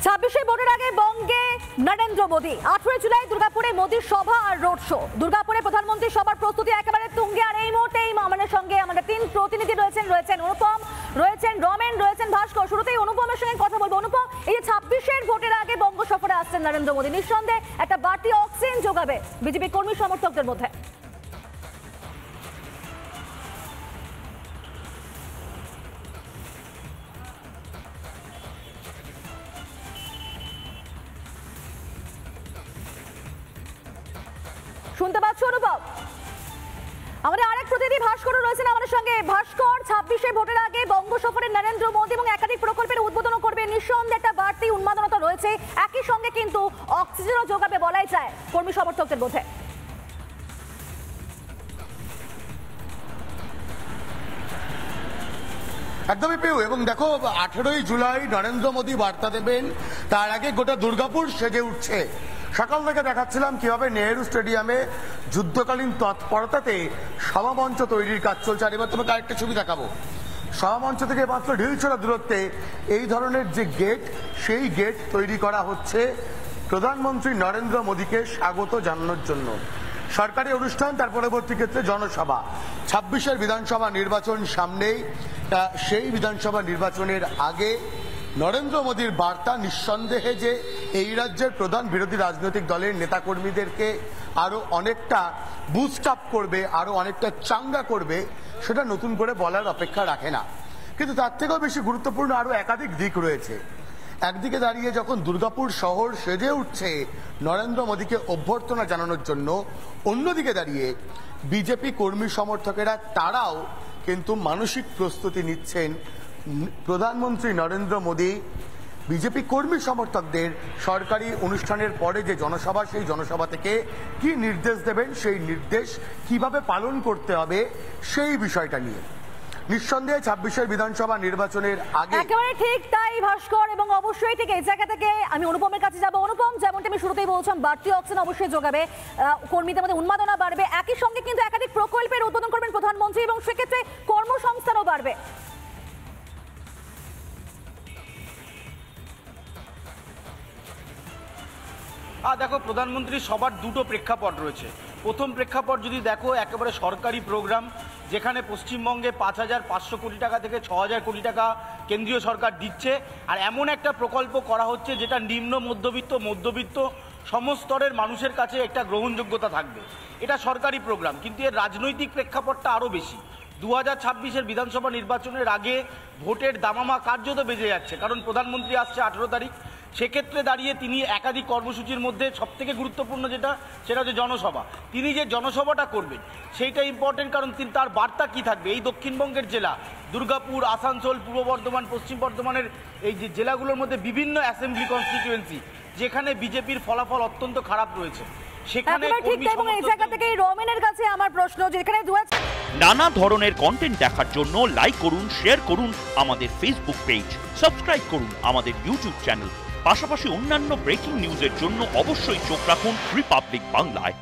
26শে ভোটের আগে বঙ্গে নরেন্দ্র মোদী। 18 জুলাই দুর্গাপুরে মোদীর সভা আর রোড শো। দুর্গাপুরে প্রধানমন্ত্রী সভার প্রস্তুতি একেবারে তুঙ্গে। আর এই মুহূর্তেই আমাদের সঙ্গে আমাদের তিন প্রতিনিধি রয়েছেন অনুপম, রয়েছেন রমেন, রয়েছেন ভাস্কর। শুরুতেই অনুপমের সঙ্গে কথা বলবো। অনুপম, এই যে 26শে ভোটের আগে বঙ্গ সফরে আসছেন নরেন্দ্র মোদী, নিঃসন্দেহে একটা বাড়তি অক্সিজেন যোগাবে বিজেপি কর্মী সমর্থকদের মধ্যে। শুনতে পাচ্ছ অনুভব? আমাদের আরেক প্রতিনিধি ভাস্কর রয়েছেন আমাদের সঙ্গে। ভাস্কর, 26শে ভোটের আগে বঙ্গ সফরে নরেন্দ্র মোদী এবং একাধিক প্রকল্পের উদ্বোধন করবে, নিঃসন্দেহে একটা বাড়তি উন্মাদনতা রয়েছে, একই সঙ্গে কিন্তু অক্সিজেনও যোগাবে বলাই যায় কর্মী সমর্থকদের মধ্যে। একদমই পেউ। এবং দেখো, 18ই জুলাই নরেন্দ্র মোদী বার্তা দেবেন, তার আগে গোটা দুর্গাপুর সেজে উঠছে। সকাল থেকে দেখাচ্ছিলাম কিভাবে নেহেরু স্টেডিয়ামে যুদ্ধকালীন তৎপরতাতে সভামঞ্চ তৈরির কাজ চলছে। আর এবার তোমাকে আরেকটা ছবি দেখাবো। সভামঞ্চ থেকে মাত্র ঢিলছোড়া দূরত্বে এই ধরনের যে গেট, সেই গেট তৈরি করা হচ্ছে প্রধানমন্ত্রী নরেন্দ্র মোদীকে স্বাগত জানানোর জন্য। সরকারি অনুষ্ঠান, তার পরবর্তী ক্ষেত্রে জনসভা। 26শে বিধানসভা নির্বাচন সামনেই, সেই বিধানসভা নির্বাচনের আগে নরেন্দ্র মোদীর বার্তা নিঃসন্দেহে যে এই রাজ্যের প্রধান বিরোধী রাজনৈতিক দলের নেতাকর্মীদেরকে আরো অনেকটা বুস্ট আপ করবে, আরো অনেকটা চাঙ্গা করবে, সেটা নতুন করে বলার অপেক্ষা রাখে না। কিন্তু তার থেকেও বেশি গুরুত্বপূর্ণ আরো একাধিক দিক রয়েছে। একদিকে দাঁড়িয়ে যখন দুর্গাপুর শহর সেজে উঠছে নরেন্দ্র মোদীকে অভ্যর্থনা জানানোর জন্য, অন্যদিকে দাঁড়িয়ে বিজেপি কর্মী সমর্থকেরা তারাও কিন্তু মানসিক প্রস্তুতি নিচ্ছেন প্রধানমন্ত্রী নরেন্দ্র মোদী বিজেপি কর্মী সমর্থকদের সরকারি অনুষ্ঠানের পরে যে জনসভা, সেই জনসভা থেকে কি নির্দেশ দেবেন, সেই নির্দেশ কিভাবে পালন করতে হবে, সেই বিষয়টা নিয়ে। নিঃসন্দেহে 26শে বিধানসভা নির্বাচনের আগে একেবারে ঠিক তাই ভাস্কর। এবং অবশ্যই ঠিক এই জায়গা থেকে আমি অনুপমের কাছে যাব। অনুপম, যেমনটা আমি শুরুতেই বলছিলাম, বাড়তি অক্সিজেন অবশ্যই যোগাবে, কর্মীদের মধ্যে উন্মাদনা বাড়বে, একই সঙ্গে কিন্তু একাধিক প্রকল্পের উদ্বোধন করবেন প্রধানমন্ত্রী এবং সেক্ষেত্রে কর্মসংস্থানও বাড়বে। দেখো, প্রধানমন্ত্রী সবার দুটো প্রেক্ষাপট রয়েছে। প্রথম প্রেক্ষাপট যদি দেখো, একেবারে সরকারি প্রোগ্রাম, যেখানে পশ্চিমবঙ্গে 5,500 কোটি টাকা থেকে 6,000 কোটি টাকা কেন্দ্রীয় সরকার দিচ্ছে। আর এমন একটা প্রকল্প করা হচ্ছে যেটা নিম্ন মধ্যবিত্ত সমস্তরের মানুষের কাছে একটা গ্রহণযোগ্যতা থাকবে। এটা সরকারি প্রোগ্রাম, কিন্তু এর রাজনৈতিক প্রেক্ষাপটটা আরও বেশি। 2026-এর বিধানসভা নির্বাচনের আগে ভোটের দামামা কার্যত বেজে যাচ্ছে, কারণ প্রধানমন্ত্রী আসছে 18 তারিখ। সেক্ষেত্রে দাঁড়িয়ে তিনি একাধিক কর্মসূচির মধ্যে সবথেকে গুরুত্বপূর্ণ সেটা হচ্ছে জনসভা। তিনি যে জনসভাটা করবেন সেইটা ইম্পর্টেন্ট, কারণ তার বার্তা কী থাকবে। এই দক্ষিণবঙ্গের জেলা দুর্গাপুর, আসানসোল, পূর্ব বর্ধমান, পশ্চিম বর্ধমানের এই যে জেলাগুলোর মধ্যে বিভিন্ন অ্যাসেম্বলি কনস্টিটিউয়েন্সি যেখানে বিজেপির ফলাফল অত্যন্ত খারাপ রয়েছে, সেখানে নানা ধরনের কন্টেন্ট দেখার জন্য লাইক করুন, শেয়ার করুন আমাদের ফেসবুক পেজ, সাবস্ক্রাইব করুন আমাদের ইউটিউব চ্যানেল। পাশাপাশি অন্যান্য ব্রেকিং নিউজের জন্য অবশ্যই চোখ রাখুন রিপাবলিক বাংলায়।